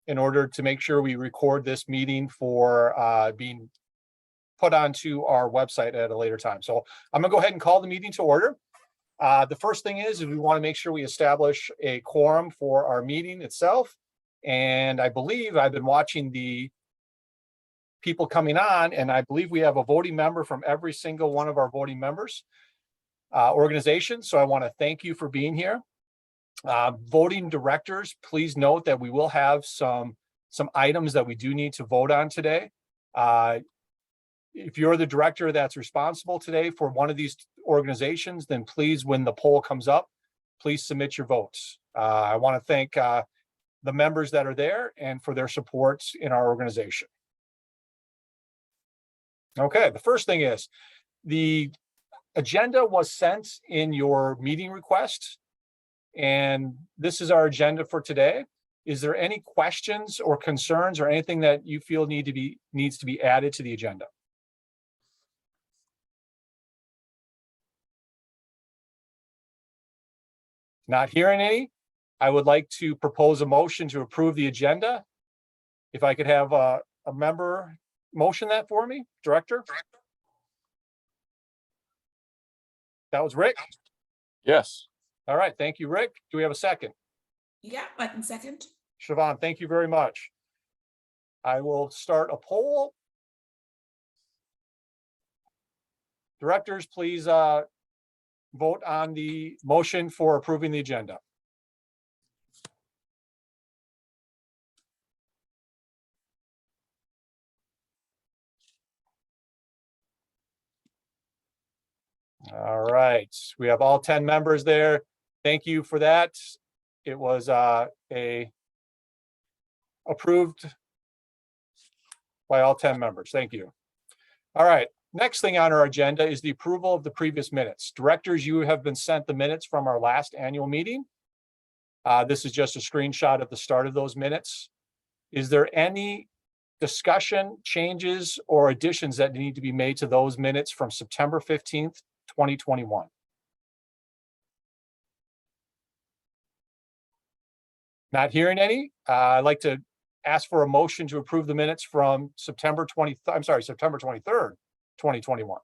in order to make sure we record this meeting for being put onto our website at a later time. So I'm gonna go ahead and call the meeting to order. The first thing is we want to make sure we establish a quorum for our meeting itself. And I believe I've been watching the people coming on, and I believe we have a voting member from every single one of our voting members organizations. So I want to thank you for being here. Voting directors, please note that we will have some items that we do need to vote on today. If you're the director that's responsible today for one of these organizations, then please, when the poll comes up, please submit your votes. I want to thank the members that are there and for their support in our organization. Okay, the first thing is the agenda was sent in your meeting request, and this is our agenda for today. Is there any questions or concerns or anything that you feel needs to be added to the agenda? Not hearing any, I would like to propose a motion to approve the agenda. If I could have a member motion that for me, Director? That was Rick? Yes. All right, thank you, Rick. Do we have a second? Yeah, I can second. Siobhan, thank you very much. I will start a poll. Directors, please vote on the motion for approving the agenda. All right, we have all 10 members there. Thank you for that. It was approved by all 10 members. Thank you. All right, next thing on our agenda is the approval of the previous minutes. Directors, you have been sent the minutes from our last annual meeting. This is just a screenshot of the start of those minutes. Is there any discussion, changes, or additions that need to be made to those minutes from September 15th, 2021? Not hearing any. I'd like to ask for a motion to approve the minutes from September 23rd, 2021.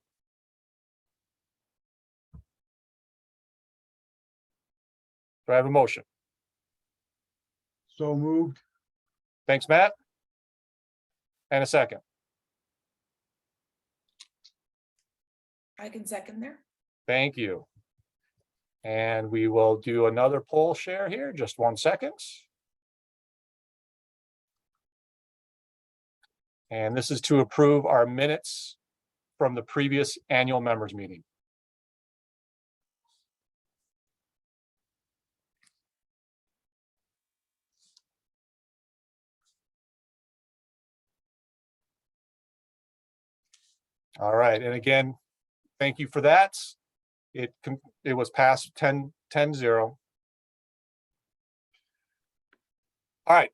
Do I have a motion? So moved. Thanks, Matt. And a second. I can second there. Thank you. And we will do another poll share here, just 1 second. And this is to approve our minutes from the previous annual members meeting. All right, and again, thank you for that. It was passed 10-0. All right,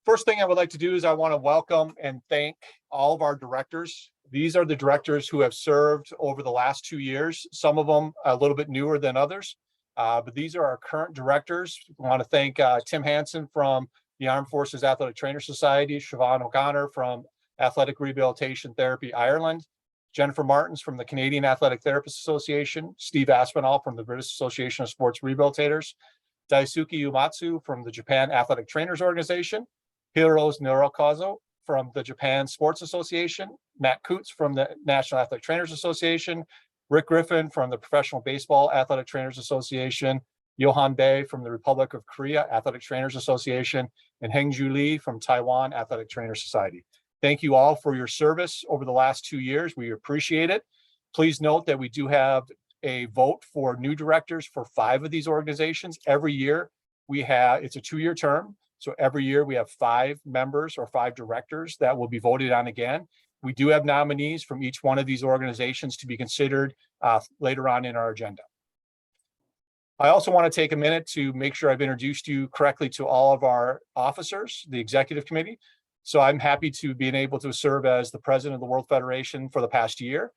first thing I would like to do is I want to welcome and thank all of our directors. These are the directors who have served over the last 2 years, some of them a little bit newer than others, but these are our current directors. I want to thank Tim Hansen from the Armed Forces Athletic Trainer Society, Siobhan O'Connor from Athletic Rehabilitation Therapy Ireland, Jennifer Martins from the Canadian Athletic Therapists Association, Steve Aspinall from the British Association of Sports Rehabilitators, Daisuke Umatsu from the Japan Athletic Trainers Organization, Hiro's Norokazu from the Japan Sports Association, Matt Coots from the National Athletic Trainers Association, Rick Griffin from the Professional Baseball Athletic Trainers Association, Johan Bae from the Republic of Korea Athletic Trainers Association, and Hengju Lee from Taiwan Athletic Trainers Society. Thank you all for your service over the last 2 years. We appreciate it. Please note that we do have a vote for new directors for 5 of these organizations. Every year we have, it's a 2-year term. So every year we have 5 members or 5 directors that will be voted on again. We do have nominees from each one of these organizations to be considered later on in our agenda. I also want to take a minute to make sure I've introduced you correctly to all of our officers, the executive committee. So I'm happy to be able to serve as the president of the World Federation for the past year.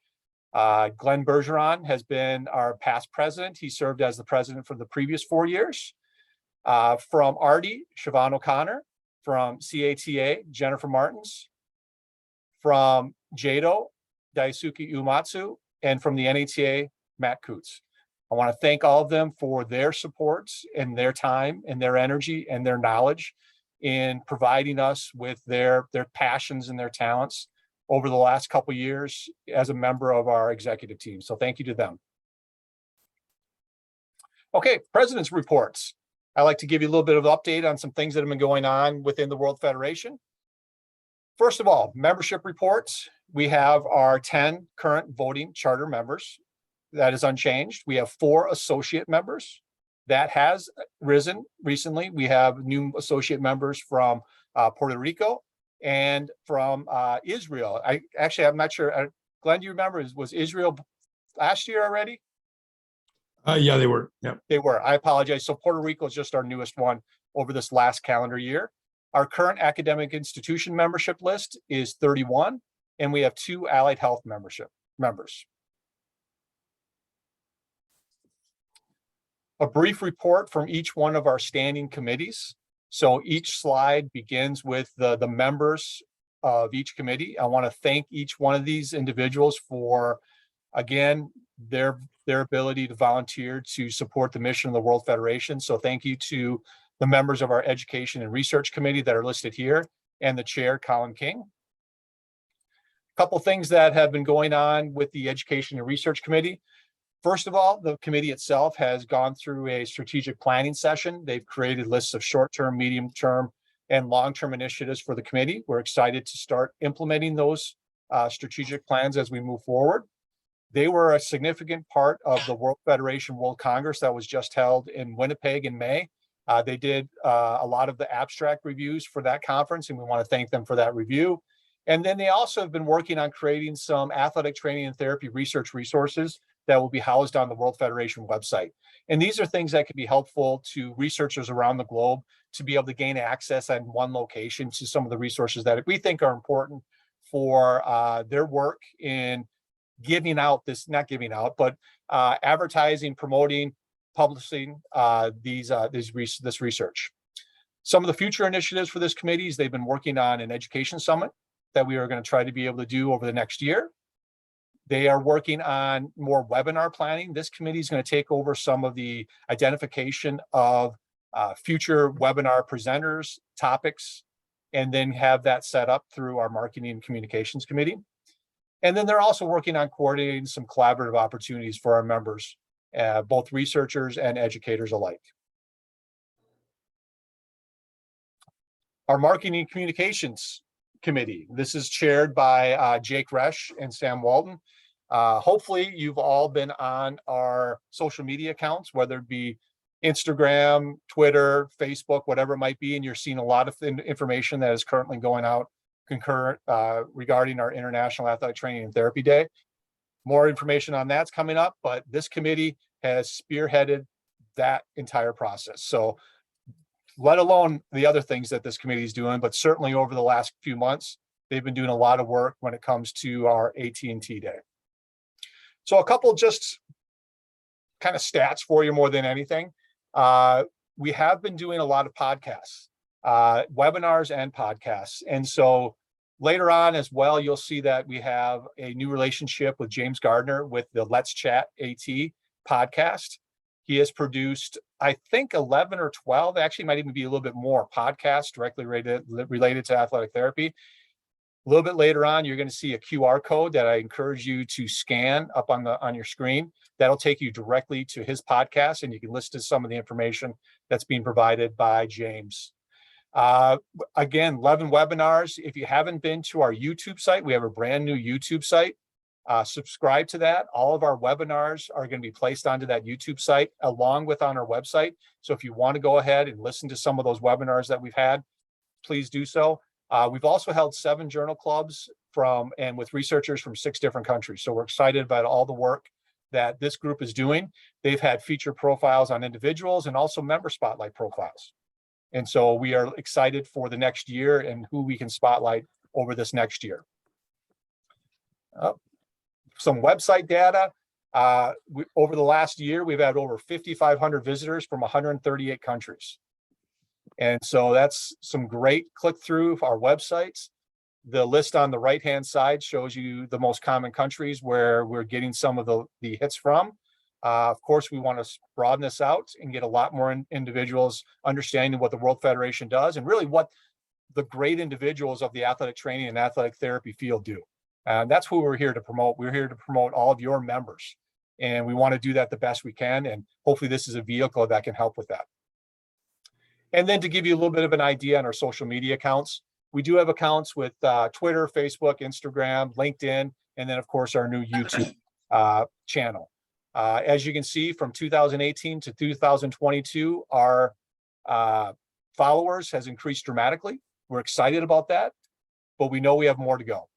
Glenn Bergeron has been our past president. He served as the president for the previous 4 years. From ARDI, Siobhan O'Connor. from CATA, Jennifer Martins, from JADO, Daisuke Uematsu, and from the NATA, Matt Coots. I want to thank all of them for their supports and their time and their energy and their knowledge in providing us with their passions and their talents over the last couple of years as a member of our executive team. So thank you to them. Okay, President's reports. I like to give you a little bit of an update on some things that have been going on within the World Federation. First of all, membership reports. We have our 10 current voting charter members. That is unchanged. We have 4 associate members. That has risen recently. We have new associate members from Puerto Rico and from Israel. I'm not sure. Glenn, do you remember? Was Israel last year already? Yeah, they were. Yeah, they were. I apologize. So Puerto Rico is just our newest one over this last calendar year. Our current academic institution membership list is 31, and we have 2 allied health members. A brief report from each one of our standing committees. So each slide begins with the members of each committee. I want to thank each one of these individuals for, again, their ability to volunteer to support the mission of the World Federation. So thank you to the members of our Education and Research Committee that are listed here and the chair, Colin King. A couple things that have been going on with the Education and Research Committee. First of all, the committee itself has gone through a strategic planning session. They've created lists of short-term, medium-term, and long-term initiatives for the committee. We're excited to start implementing those strategic plans as we move forward. They were a significant part of the World Federation World Congress that was just held in Winnipeg in May. They did a lot of the abstract reviews for that conference, and we want to thank them for that review. And then they also have been working on creating some athletic training and therapy research resources that will be housed on the World Federation website. And these are things that can be helpful to researchers around the globe to be able to gain access at one location to some of the resources that we think are important for their work in giving out this, not giving out, but advertising, promoting, publishing this research. Some of the future initiatives for this committee is they've been working on an education summit that we are going to try to be able to do over the next year. They are working on more webinar planning. This committee is going to take over some of the identification of future webinar presenters, topics, and then have that set up through our marketing and communications committee. And then they're also working on coordinating some collaborative opportunities for our members, both researchers and educators alike. Our marketing and communications committee. This is chaired by Jake Resch and Sam Walton. Hopefully you've all been on our social media accounts, whether it be Instagram, Twitter, Facebook, whatever it might be, and you're seeing a lot of information that is currently going out concurrent regarding our International Athletic Training and Therapy Day. More information on that's coming up, but this committee has spearheaded that entire process. So let alone the other things that this committee is doing, but certainly over the last few months, they've been doing a lot of work when it comes to our AT&T Day. So a couple just kind of stats for you more than anything. We have been doing a lot of podcasts, webinars and podcasts. And so later on as well, you'll see that we have a new relationship with James Gardner with the Let's Chat AT podcast. He has produced, I think, 11 or 12, actually might even be a little bit more, podcasts directly related to athletic therapy. A little bit later on, you're going to see a QR code that I encourage you to scan up on your screen. That'll take you directly to his podcast, and you can listen to some of the information that's being provided by James. Again, 11 webinars. If you haven't been to our YouTube site, we have a brand new YouTube site. Subscribe to that. All of our webinars are going to be placed onto that YouTube site along with on our website. So if you want to go ahead and listen to some of those webinars that we've had, please do so. We've also held 7 journal clubs and with researchers from 6 different countries. So we're excited about all the work that this group is doing. They've had feature profiles on individuals and also member spotlight profiles. And so we are excited for the next year and who we can spotlight over this next year. Some website data. Over the last year, we've had over 5,500 visitors from 138 countries. And so that's some great click through our websites. The list on the right-hand side shows you the most common countries where we're getting some of the hits from. Of course, we want to broaden this out and get a lot more individuals understanding what the World Federation does and really what the great individuals of the athletic training and athletic therapy field do. And that's who we're here to promote. We're here to promote all of your members. And we want to do that the best we can. And hopefully this is a vehicle that can help with that. And then to give you a little bit of an idea on our social media accounts, we do have accounts with Twitter, Facebook, Instagram, LinkedIn, and then of course our new YouTube channel. As you can see, from 2018 to 2022, our followers has increased dramatically. We're excited about that, but we know we have more to go.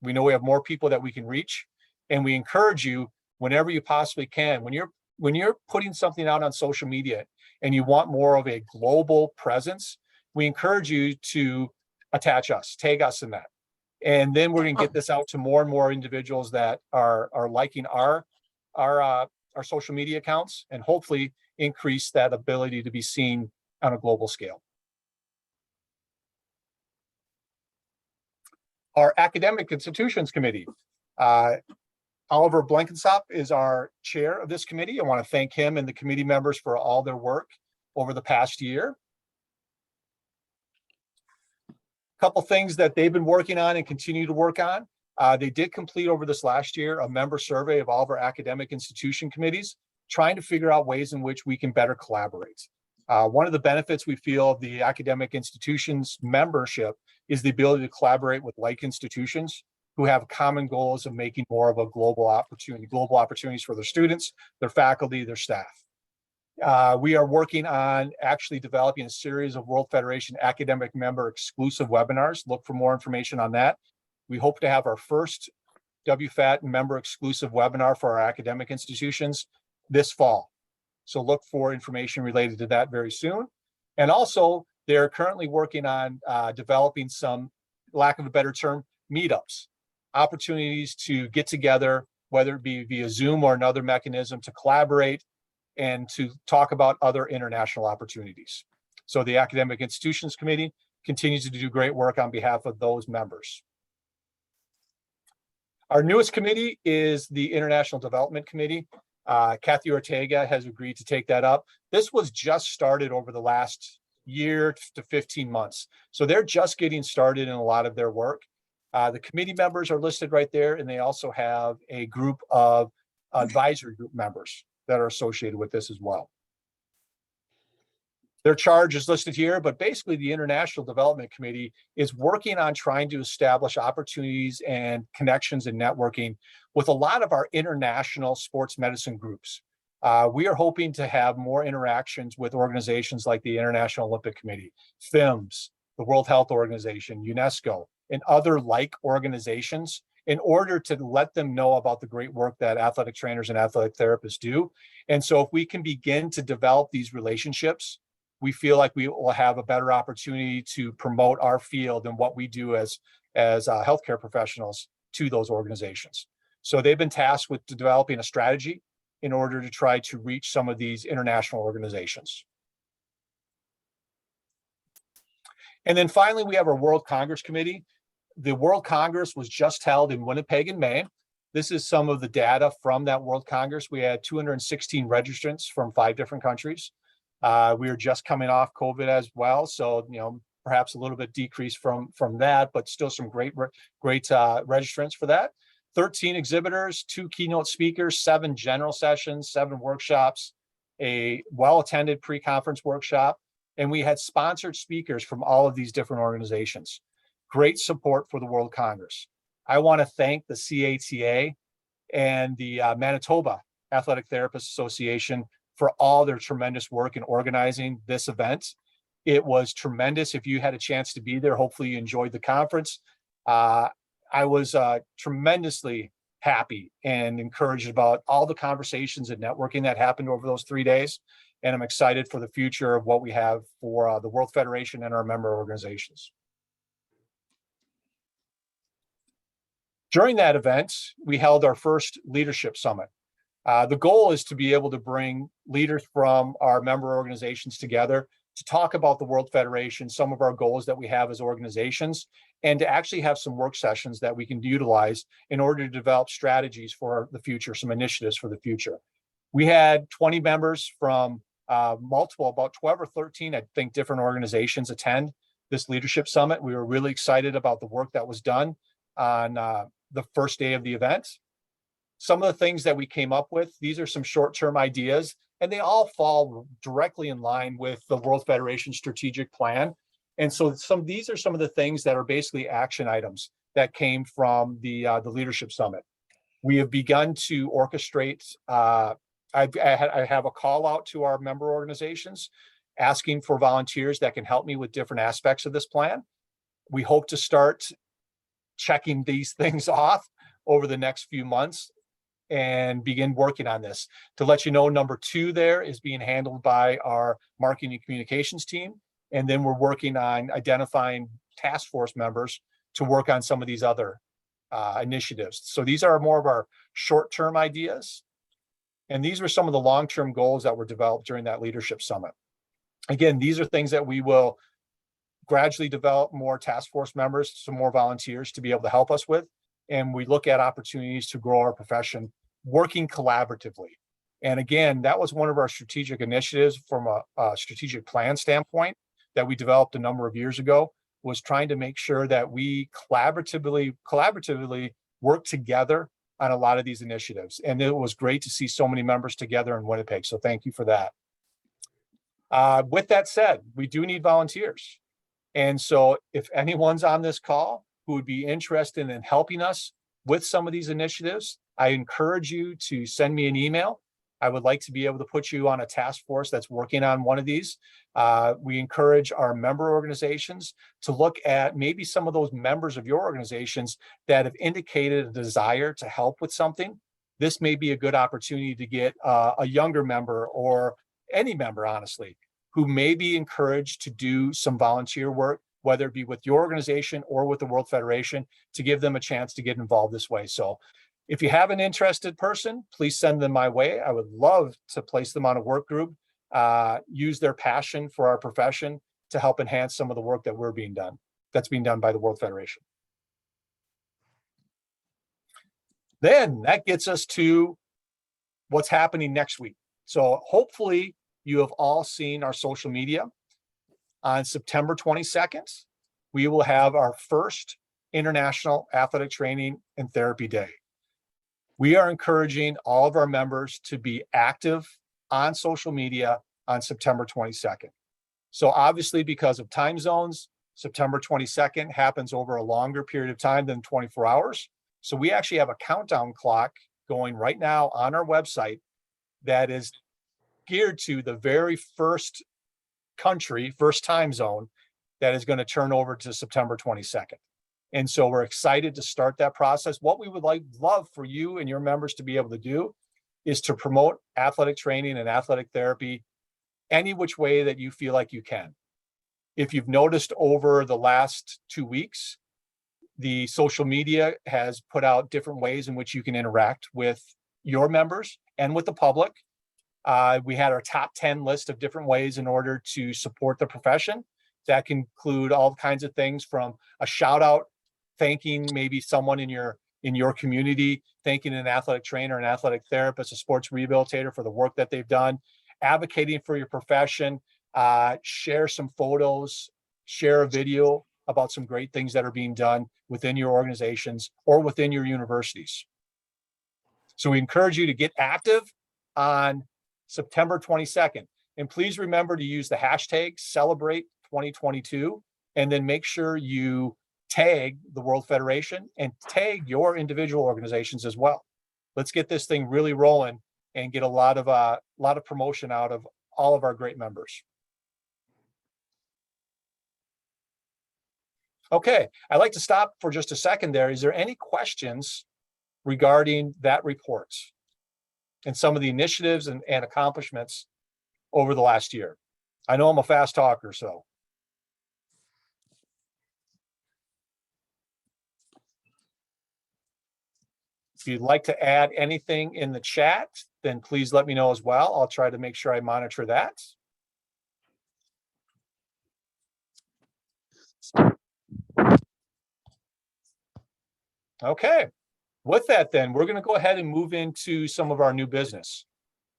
We know we have more people that we can reach, and we encourage you whenever you possibly can, when you're putting something out on social media and you want more of a global presence, we encourage you to attach us, tag us in that. And then we're going to get this out to more and more individuals that are liking our social media accounts and hopefully increase that ability to be seen on a global scale. Our Academic Institutions Committee. Oliver Blankensop is our chair of this committee. I want to thank him and the committee members for all their work over the past year. A couple things that they've been working on and continue to work on. They did complete over this last year a member survey of all of our academic institution committees, trying to figure out ways in which we can better collaborate. One of the benefits we feel of the academic institutions membership is the ability to collaborate with like institutions who have common goals of making more of a global opportunities for their students, their faculty, their staff. We are working on actually developing a series of World Federation academic member exclusive webinars. Look for more information on that. We hope to have our first WFATT member exclusive webinar for our academic institutions this fall. So look for information related to that very soon. And also, they're currently working on developing some, lack of a better term, meetups, opportunities to get together, whether it be via Zoom or another mechanism to collaborate and to talk about other international opportunities. So the Academic Institutions Committee continues to do great work on behalf of those members. Our newest committee is the International Development Committee. Kathy Ortega has agreed to take that up. This was just started over the last year to 15 months. So they're just getting started in a lot of their work. The committee members are listed right there, and they also have a group of advisory group members that are associated with this as well. Their charge is listed here, but basically the International Development Committee is working on trying to establish opportunities and connections and networking with a lot of our international sports medicine groups. We are hoping to have more interactions with organizations like the International Olympic Committee, FIMS, the World Health Organization, UNESCO, and other like organizations in order to let them know about the great work that athletic trainers and athletic therapists do. And so if we can begin to develop these relationships, we feel like we will have a better opportunity to promote our field and what we do as healthcare professionals to those organizations. So they've been tasked with developing a strategy in order to try to reach some of these international organizations. And then finally, we have our World Congress Committee. The World Congress was just held in Winnipeg in May. This is some of the data from that World Congress. We had 216 registrants from 5 different countries. We are just coming off COVID as well, so perhaps a little bit decreased from that, but still some great registrants for that. 13 exhibitors, 2 keynote speakers, 7 general sessions, 7 workshops, a well-attended pre-conference workshop, and we had sponsored speakers from all of these different organizations. Great support for the World Congress. I want to thank the CATA and the Manitoba Athletic Therapists Association for all their tremendous work in organizing this event. It was tremendous. If you had a chance to be there, hopefully you enjoyed the conference. I was tremendously happy and encouraged about all the conversations and networking that happened over those 3 days. And I'm excited for the future of what we have for the World Federation and our member organizations. During that event, we held our first leadership summit. The goal is to be able to bring leaders from our member organizations together to talk about the World Federation, some of our goals that we have as organizations, and to actually have some work sessions that we can utilize in order to develop strategies for the future, some initiatives for the future. We had 20 members from multiple, about 12 or 13, I think, different organizations attend this leadership summit. We were really excited about the work that was done on the first day of the event. Some of the things that we came up with, these are some short-term ideas, and they all fall directly in line with the World Federation strategic plan. And so these are some of the things that are basically action items that came from the leadership summit. We have begun to orchestrate, I have a call out to our member organizations asking for volunteers that can help me with different aspects of this plan. We hope to start checking these things off over the next few months and begin working on this. To let you know, number 2 there is being handled by our marketing and communications team. And then we're working on identifying task force members to work on some of these other initiatives. So these are more of our short-term ideas. And these were some of the long-term goals that were developed during that leadership summit. Again, these are things that we will gradually develop more task force members, some more volunteers to be able to help us with. And we look at opportunities to grow our profession working collaboratively. And again, that was one of our strategic initiatives from a strategic plan standpoint that we developed a number of years ago, was trying to make sure that we collaboratively work together on a lot of these initiatives. And it was great to see so many members together in Winnipeg. So thank you for that. With that said, we do need volunteers. And so if anyone's on this call who would be interested in helping us with some of these initiatives, I encourage you to send me an email. I would like to be able to put you on a task force that's working on one of these. We encourage our member organizations to look at maybe some of those members of your organizations that have indicated a desire to help with something. This may be a good opportunity to get a younger member, or any member, honestly, who may be encouraged to do some volunteer work, whether it be with your organization or with the World Federation, to give them a chance to get involved this way. So if you have an interested person, please send them my way. I would love to place them on a work group, use their passion for our profession to help enhance some of the work that's being done by the World Federation. Then that gets us to what's happening next week. So hopefully you have all seen our social media. On September 22nd, we will have our first International Athletic Training and Therapy Day. We are encouraging all of our members to be active on social media on September 22nd. So obviously, because of time zones, September 22nd happens over a longer period of time than 24 hours. So we actually have a countdown clock going right now on our website that is geared to the very first country, first time zone that is going to turn over to September 22nd. And so we're excited to start that process. What we would love for you and your members to be able to do is to promote athletic training and athletic therapy any which way that you feel like you can. If you've noticed over the last 2 weeks, the social media has put out different ways in which you can interact with your members and with the public. We had our top 10 list of different ways in order to support the profession. That can include all kinds of things, from a shout out, thanking maybe someone in your community, thanking an athletic trainer, an athletic therapist, a sports rehabilitator for the work that they've done, advocating for your profession, share some photos, share a video about some great things that are being done within your organizations or within your universities. So we encourage you to get active on September 22nd. And please remember to use the hashtag #Celebrate2022, and then make sure you tag the World Federation and tag your individual organizations as well. Let's get this thing really rolling and get a lot of promotion out of all of our great members. Okay, I'd like to stop for just a second there. Is there any questions regarding that report and some of the initiatives and accomplishments over the last year? I know I'm a fast talker, so. If you'd like to add anything in the chat, then please let me know as well. I'll try to make sure I monitor that. Okay, with that then, we're going to go ahead and move into some of our new business.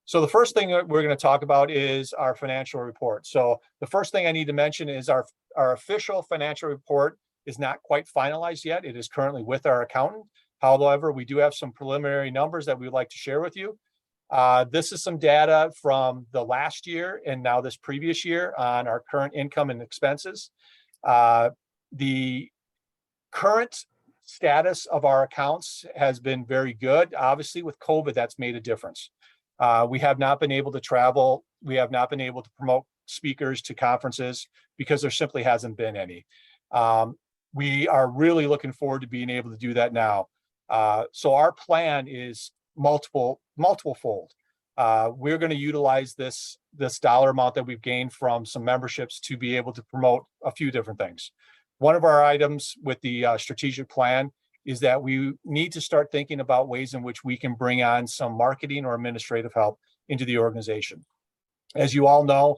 So the first thing that we're going to talk about is our financial report. So the first thing I need to mention is our official financial report is not quite finalized yet. It is currently with our accountant. However, we do have some preliminary numbers that we would like to share with you. This is some data from the last year and now this previous year on our current income and expenses. The current status of our accounts has been very good. Obviously, with COVID, that's made a difference. We have not been able to travel. We have not been able to promote speakers to conferences because there simply hasn't been any. We are really looking forward to being able to do that now. So our plan is multiple fold. We're going to utilize this dollar amount that we've gained from some memberships to be able to promote a few different things. One of our items with the strategic plan is that we need to start thinking about ways in which we can bring on some marketing or administrative help into the organization. As you all know,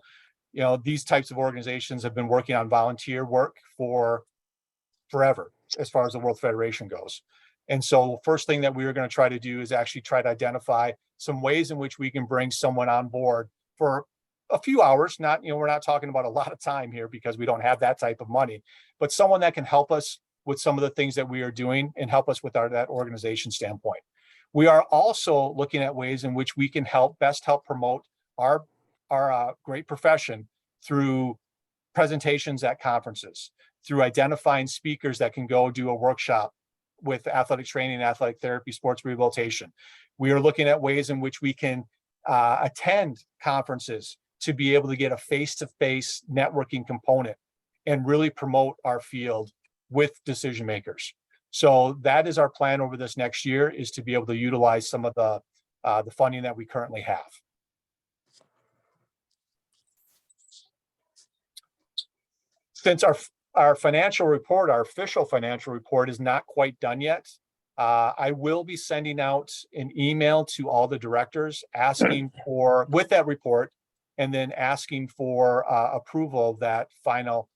these types of organizations have been working on volunteer work for forever, as far as the World Federation goes. And so first thing that we are going to try to do is actually try to identify some ways in which we can bring someone on board for a few hours. We're not talking about a lot of time here because we don't have that type of money, but someone that can help us with some of the things that we are doing and help us with that organization standpoint. We are also looking at ways in which we can best help promote our great profession through presentations at conferences, through identifying speakers that can go do a workshop with athletic training, athletic therapy, sports rehabilitation. We are looking at ways in which we can attend conferences to be able to get a face-to-face networking component and really promote our field with decision makers. So that is our plan over this next year, is to be able to utilize some of the funding that we currently have. Since our financial report, our official financial report, is not quite done yet, I will be sending out an email to all the directors asking with that report, and then asking for approval of that final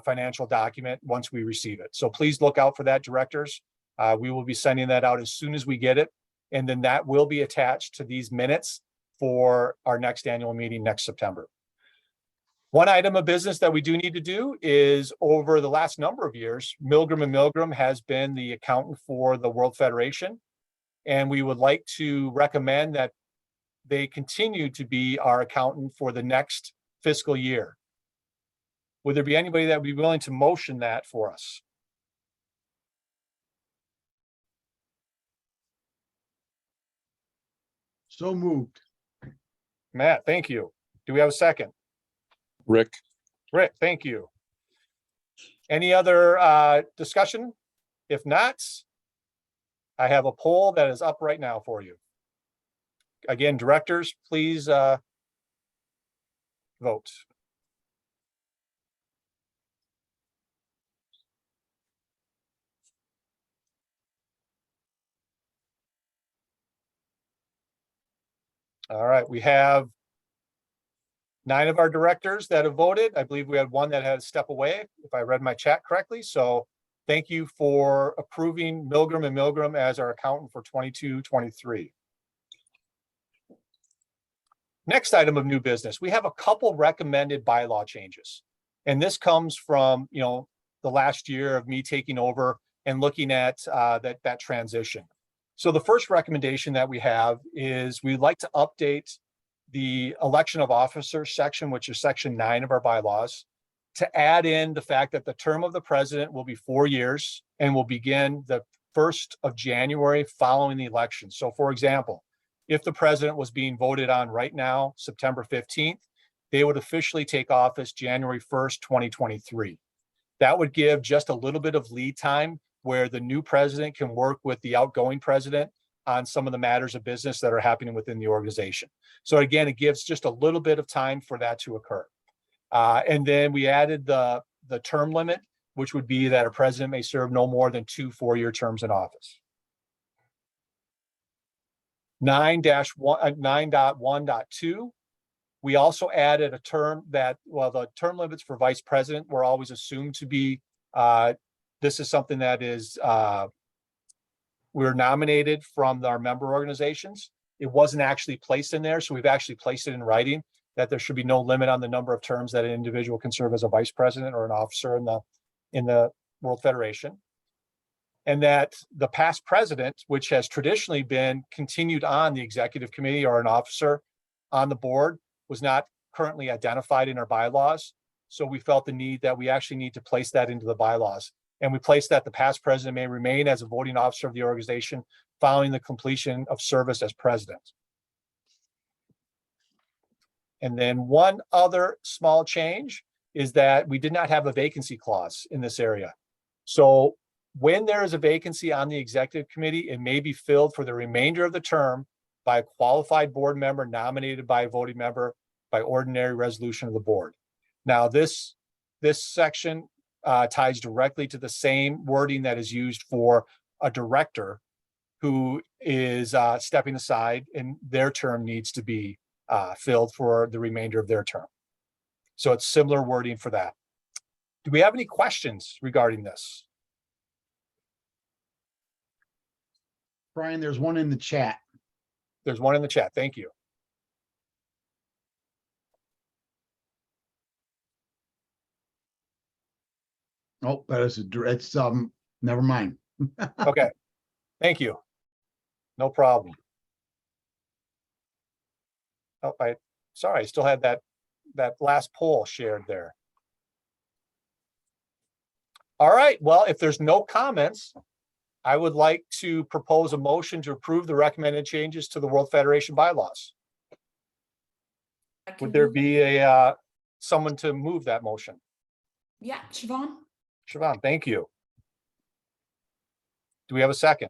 financial document once we receive it. So please look out for that, directors. We will be sending that out as soon as we get it, and then that will be attached to these minutes for our next annual meeting next September. One item of business that we do need to do is, over the last number of years, Milgram & Milgram has been the accountant for the World Federation, and we would like to recommend that they continue to be our accountant for the next fiscal year. Would there be anybody that would be willing to motion that for us? So moved. Matt, thank you. Do we have a second? Rick. Rick, thank you. Any other discussion? If not, I have a poll that is up right now for you. Again, directors, please vote. All right, we have 9 of our directors that have voted. I believe we had 1 that had to step away, if I read my chat correctly. So thank you for approving Milgram & Milgram as our accountant for 22-23. Next item of new business, we have a couple recommended bylaw changes. And this comes from, the last year of me taking over and looking at that transition. So the first recommendation that we have is we'd like to update the election of officers section, which is section 9 of our bylaws, to add in the fact that the term of the president will be 4 years and will begin the 1st of January following the election. So for example, if the president was being voted on right now, September 15th, they would officially take office January 1st, 2023. That would give just a little bit of lead time where the new president can work with the outgoing president on some of the matters of business that are happening within the organization. So again, it gives just a little bit of time for that to occur. And then we added the term limit, which would be that a president may serve no more than 2 4-year terms in office. 9.1.2, we also added a term that, the term limits for vice president were always assumed to be, this is something that is were nominated from our member organizations. It wasn't actually placed in there, so we've actually placed it in writing that there should be no limit on the number of terms that an individual can serve as a vice president or an officer in the World Federation. And that the past president, which has traditionally been continued on the executive committee or an officer on the board, was not currently identified in our bylaws. So we felt the need that we actually need to place that into the bylaws. And we placed that the past president may remain as a voting officer of the organization following the completion of service as president. And then one other small change is that we did not have a vacancy clause in this area. So when there is a vacancy on the executive committee, it may be filled for the remainder of the term by a qualified board member nominated by a voting member by ordinary resolution of the board. Now, this section ties directly to the same wording that is used for a director who is stepping aside and their term needs to be filled for the remainder of their term. So it's similar wording for that. Do we have any questions regarding this? Brian, there's one in the chat. There's one in the chat. Thank you. Oh, that is it's never mind. Okay. Thank you. No problem. Oh, sorry, I still had that last poll shared there. All right, well, if there's no comments, I would like to propose a motion to approve the recommended changes to the World Federation bylaws. Would there be someone to move that motion? Yeah, Siobhan? Siobhan, thank you. Do we have a second?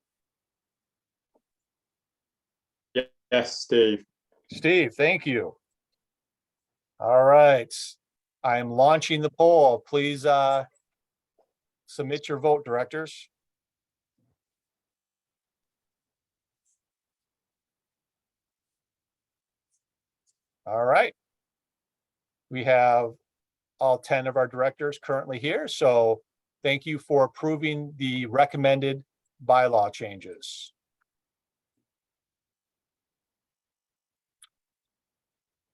Yes, Steve. Steve, thank you. All right, I am launching the poll. Please submit your vote, directors. All right. We have all 10 of our directors currently here, so thank you for approving the recommended bylaw changes.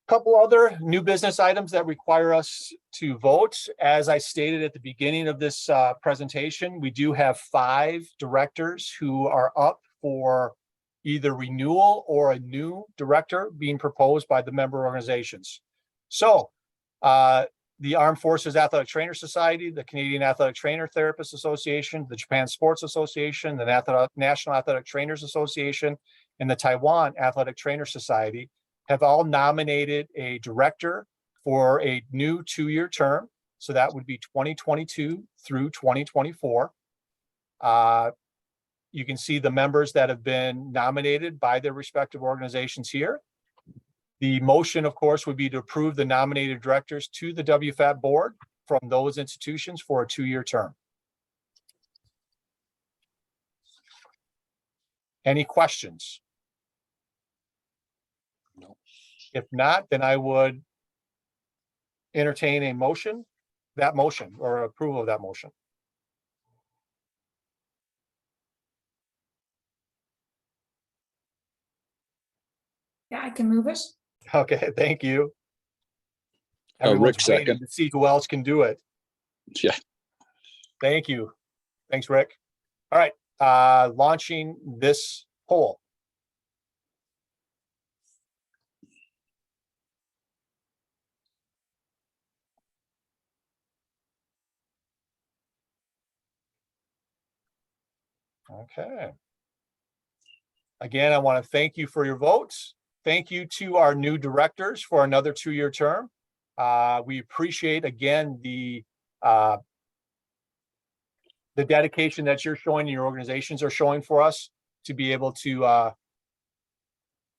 Couple other new business items that require us to vote. As I stated at the beginning of this presentation, we do have 5 directors who are up for either renewal or a new director being proposed by the member organizations. So the Armed Forces Athletic Trainer Society, the Canadian Athletic Trainer Therapists Association, the Japan Sports Association, the National Athletic Trainers Association, and the Taiwan Athletic Trainer Society have all nominated a director for a new 2-year term. So that would be 2022 through 2024. You can see the members that have been nominated by their respective organizations here. The motion, of course, would be to approve the nominated directors to the WFATT board from those institutions for a 2-year term. Any questions? No. If not, then I would entertain a motion, or approval of that motion. Yeah, I can move it. Okay, thank you. Rick Everyone's waiting second. to see who else can do it. Yeah. Thank you. Thanks, Rick. All right, launching this poll. Okay. Again, I want to thank you for your votes. Thank you to our new directors for another 2-year term. We appreciate, again, the dedication that you're showing and your organizations are showing for us to be able to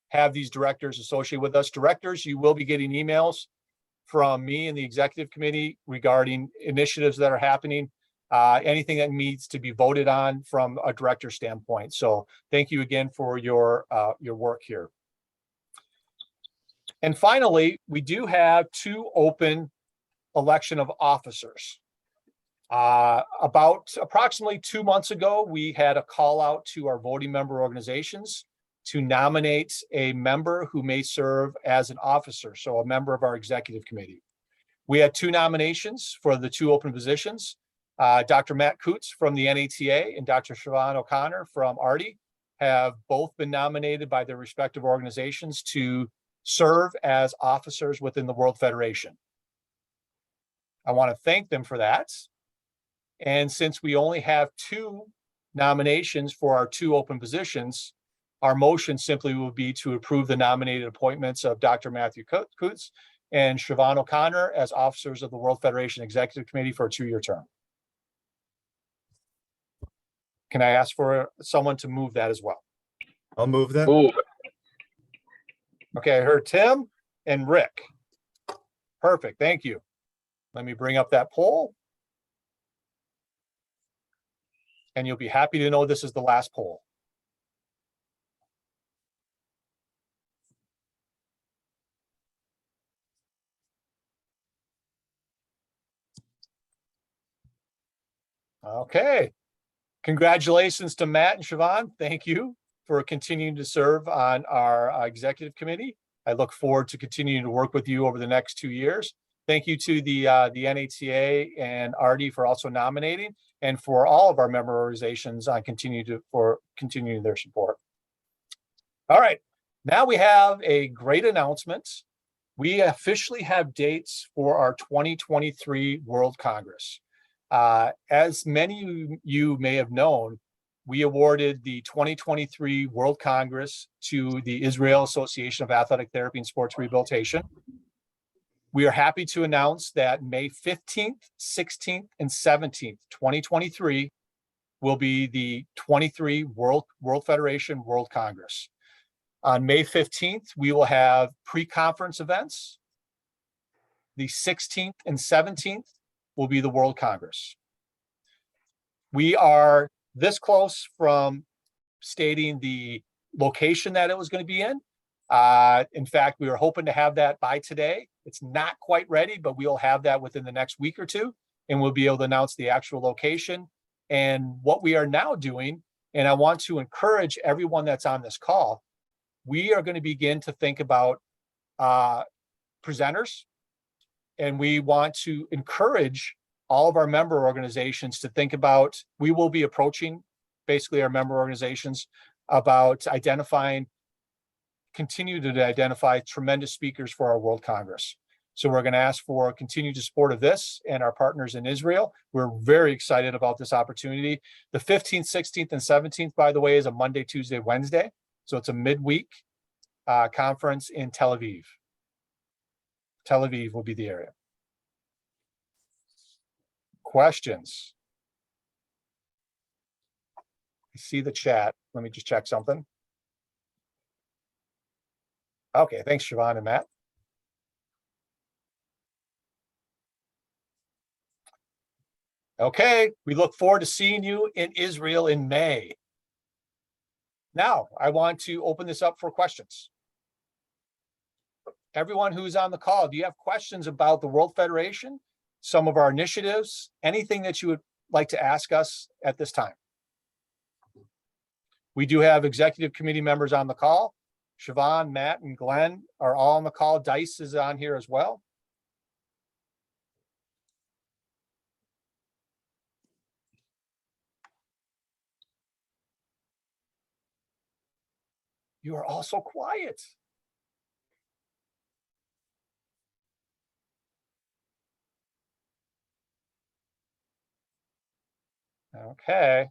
have these directors associated with us. Directors, you will be getting emails from me and the executive committee regarding initiatives that are happening, anything that needs to be voted on from a director standpoint. So thank you again for your work here. And finally, we do have 2 open election of officers. About approximately 2 months ago, we had a call out to our voting member organizations to nominate a member who may serve as an officer, so a member of our executive committee. We had 2 nominations for the 2 open positions. Dr. Matt Coots from the NATA and Dr. Siobhan O'Connor from ARDI have both been nominated by their respective organizations to serve as officers within the World Federation. I want to thank them for that. And since we only have 2 nominations for our 2 open positions, our motion simply will be to approve the nominated appointments of Dr. Matthew Coots and Siobhan O'Connor as officers of the World Federation Executive Committee for a 2-year term. Can I ask for someone to move that as well? I'll move that. Move. Okay, I heard Tim and Rick. Perfect, thank you. Let me bring up that poll. And you'll be happy to know this is the last poll. Okay. Congratulations to Matt and Siobhan. Thank you for continuing to serve on our executive committee. I look forward to continuing to work with you over the next 2 years. Thank you to the NATA and ARDI for also nominating, and for all of our member organizations on continuing their support. All right, now we have a great announcement. We officially have dates for our 2023 World Congress. As many of you may have known, we awarded the 2023 World Congress to the Israel Association of Athletic Therapy and Sports Rehabilitation. We are happy to announce that May 15th, 16th, and 17th, 2023 will be the 23 World Federation World Congress. On May 15th, we will have pre-conference events. The 16th and 17th will be the World Congress. We are this close from stating the location that it was going to be in. In fact, we were hoping to have that by today. It's not quite ready, but we'll have that within the next week or 2, and we'll be able to announce the actual location. And what we are now doing, and I want to encourage everyone that's on this call, we are going to begin to think about presenters, and we want to encourage all of our member organizations to think about, we will be approaching basically our member organizations about continue to identify tremendous speakers for our World Congress. So we're going to ask for continued support of this and our partners in Israel. We're very excited about this opportunity. The 15th, 16th, and 17th, by the way, is a Monday, Tuesday, Wednesday. So it's a midweek conference in Tel Aviv. Tel Aviv will be the area. Questions? I see the chat. Let me just check something. Okay, thanks, Siobhan and Matt. Okay, we look forward to seeing you in Israel in May. Now, I want to open this up for questions. Everyone who's on the call, do you have questions about the World Federation, some of our initiatives, anything that you would like to ask us at this time? We do have executive committee members on the call. Siobhan, Matt, and Glenn are all on the call. Dice is on here as well. You are all so quiet. Okay.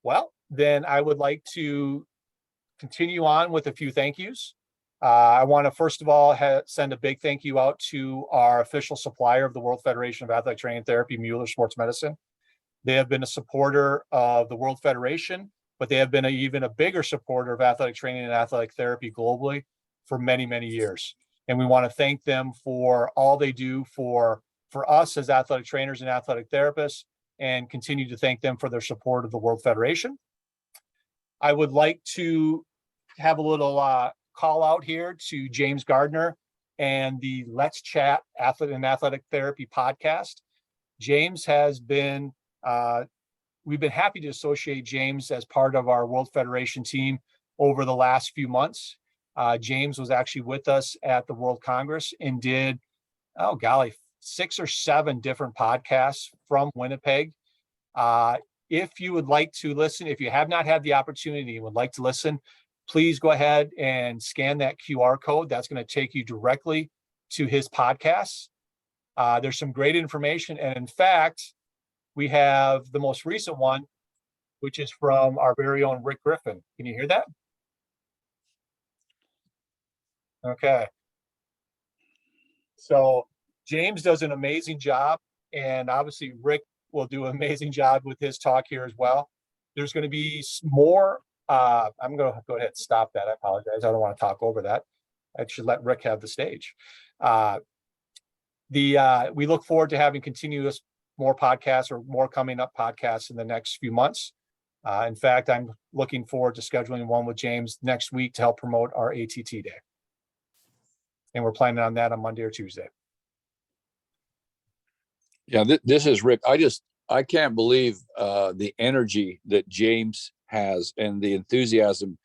Well, then I would like to continue on with a few thank yous. I want to first of all send a big thank you out to our official supplier of the World Federation of Athletic Training and Therapy, Mueller Sports Medicine. They have been a supporter of the World Federation, but they have been even a bigger supporter of athletic training and athletic therapy globally for many, many years. And we want to thank them for all they do for us as athletic trainers and athletic therapists, and continue to thank them for their support of the World Federation. I would like to have a little call out here to James Gardner and the Let's Chat Athlete and Athletic Therapy podcast. James has been, we've been happy to associate James as part of our World Federation team over the last few months. James was actually with us at the World Congress and did, oh golly, 6 or 7 different podcasts from Winnipeg. If you would like to listen, if you have not had the opportunity and would like to listen, please go ahead and scan that QR code. That's going to take you directly to his podcasts. There's some great information. And in fact, we have the most recent one, which is from our very own Rick Griffin. Can you hear that? Okay. So James does an amazing job, and obviously Rick will do an amazing job with his talk here as well. There's going to be more. I'm going to go ahead and stop that. I apologize. I don't want to talk over that. I should let Rick have the stage. We look forward to having continuous more podcasts or more coming up podcasts in the next few months. In fact, I'm looking forward to scheduling one with James next week to help promote our ATT Day. And we're planning on that on Monday or Tuesday. Yeah, this is Rick. I can't believe the energy that James has and the enthusiasm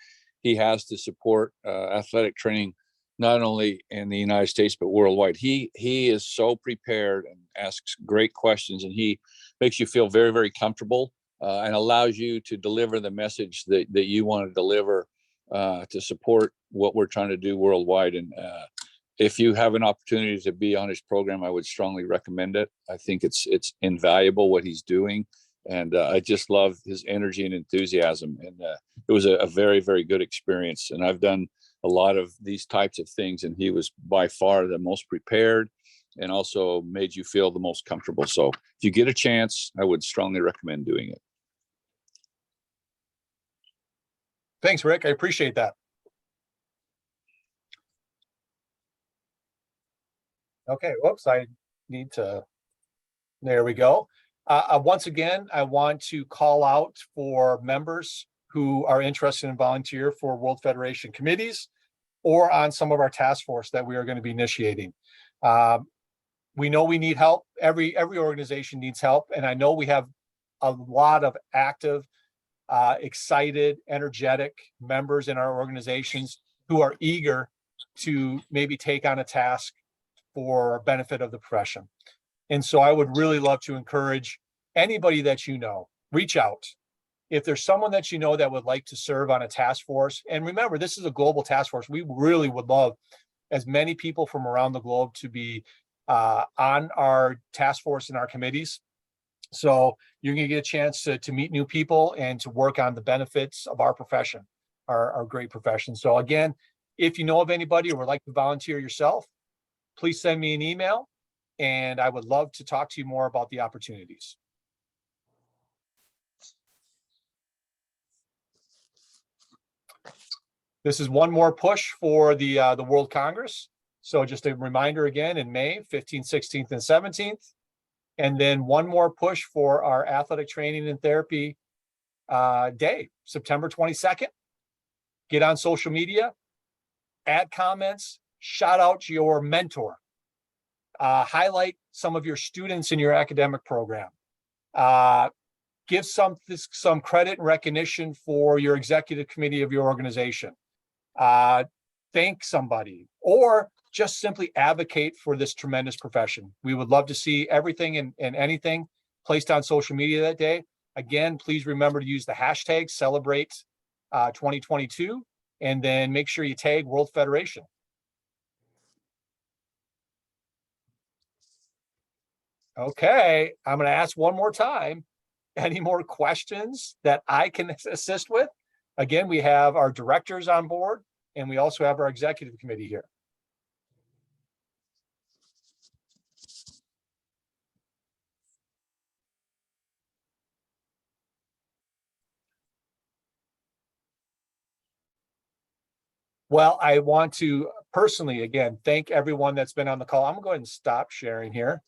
he has to support athletic training, not only in the United States, but worldwide. He is so prepared and asks great questions, and he makes you feel very, very comfortable and allows you to deliver the message that you want to deliver to support what we're trying to do worldwide. And if you have an opportunity to be on his program, I would strongly recommend it. I think it's invaluable what he's doing. And I just love his energy and enthusiasm. And it was a very, very good experience. And I've done a lot of these types of things, and he was by far the most prepared and also made you feel the most comfortable. So if you get a chance, I would strongly recommend doing it. Thanks, Rick. I appreciate that. Okay, whoops, I need to, there we go. Once again, I want to call out for members who are interested in volunteer for World Federation committees or on some of our task force that we are going to be initiating. We know we need help. Every organization needs help. And I know we have a lot of active, excited, energetic members in our organizations who are eager to maybe take on a task for benefit of the profession. And so I would really love to encourage anybody that you know, reach out. If there's someone that you know that would like to serve on a task force, and remember, this is a global task force. We really would love as many people from around the globe to be on our task force and our committees. So you're going to get a chance to meet new people and to work on the benefits of our profession, our great profession. So again, if you know of anybody or would like to volunteer yourself, please send me an email, and I would love to talk to you more about the opportunities. This is one more push for the World Congress. So just a reminder again, in May, 15th, 16th, and 17th. And then one more push for our athletic training and therapy day, September 22nd. Get on social media, add comments, shout out your mentor, highlight some of your students in your academic program, give some credit and recognition for your executive committee of your organization, thank somebody, or just simply advocate for this tremendous profession. We would love to see everything and anything placed on social media that day. Again, please remember to use the hashtag Celebrate 2022, and then make sure you tag World Federation. Okay, I'm going to ask one more time. Any more questions that I can assist with? Again, we have our directors on board, and we also have our executive committee here. Well, I want to personally, again, thank everyone that's been on the call. I'm going to go ahead and stop sharing here.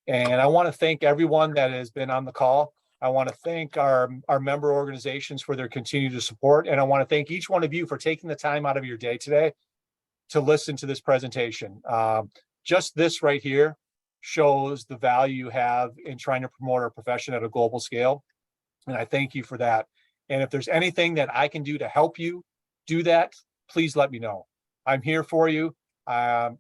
And I want to thank everyone that has been on the call. I want to thank our member organizations for their continued support. And I want to thank each one of you for taking the time out of your day today to listen to this presentation. Just this right here shows the value you have in trying to promote our profession at a global scale. And I thank you for that. And if there's anything that I can do to help you do that, please let me know. I'm here for you. I'm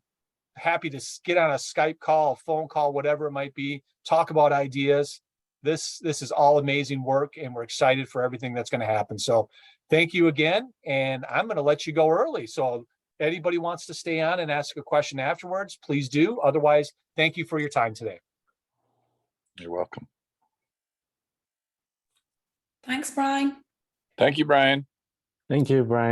happy to get on a Skype call, a phone call, whatever it might be, talk about ideas. This is all amazing work, and we're excited for everything that's going to happen. So thank you again. And I'm going to let you go early. So anybody wants to stay on and ask a question afterwards, please do. Otherwise, thank you for your time today. You're welcome. Thanks, Brian. Thank you, Brian. Thank you, Brian.